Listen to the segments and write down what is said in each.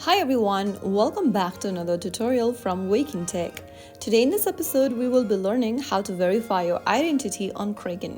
Hi everyone, welcome back to another tutorial from Wake&Tech. Today in this episode, we will be learning how to verify your identity on Kraken.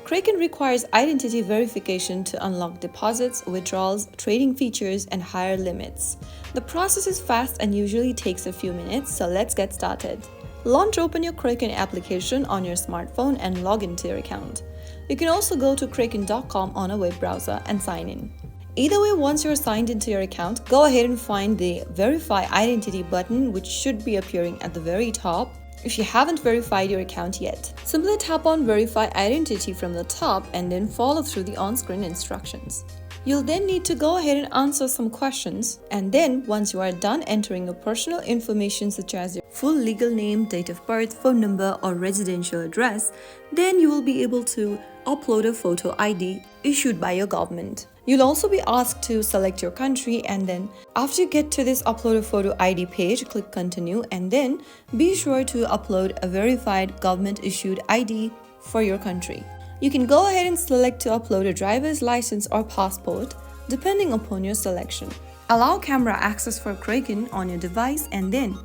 Kraken requires identity verification to unlock deposits, withdrawals, trading features, and higher limits. The process is fast and usually takes a few minutes, so let's get started. Launch open your Kraken application on your smartphone and log into your account. You can also go to kraken.com on a web browser and sign in. Either way, once you're signed into your account, go ahead and find the Verify Identity button, which should be appearing at the very top if you haven't verified your account yet. Simply tap on Verify Identity from the top and then follow through the on-screen instructions. You'll then need to go ahead and answer some questions, and then once you are done entering your personal information such as your full legal name, date of birth, phone number, or residential address, then you will be able to upload a photo ID issued by your government. You'll also be asked to select your country, and then after you get to this upload a photo ID page, click continue, and then be sure to upload a verified government issued ID for your country. You can go ahead and select to upload a driver's license or passport depending upon your selection. Allow camera access for Kraken on your device, and then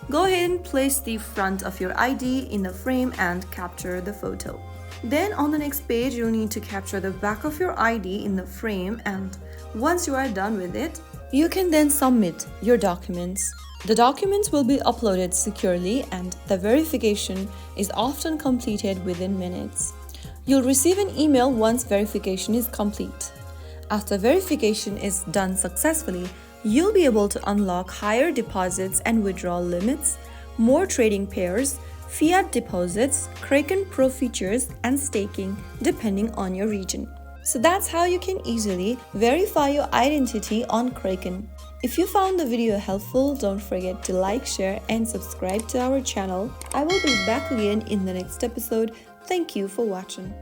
go ahead and place the front of your ID in the frame and capture the photo. Then on the next page, you'll need to capture the back of your ID in the frame, and once you are done with it, you can then submit your documents. The documents will be uploaded securely, and the verification is often completed within minutes. You'll receive an email once verification is complete. After verification is done successfully, you'll be able to unlock higher deposits and withdrawal limits, more trading pairs, fiat deposits, Kraken Pro features, and staking depending on your region. So that's how you can easily verify your identity on Kraken. If you found the video helpful, don't forget to like, share, and subscribe to our channel. I will be back again in the next episode. Thank you for watching.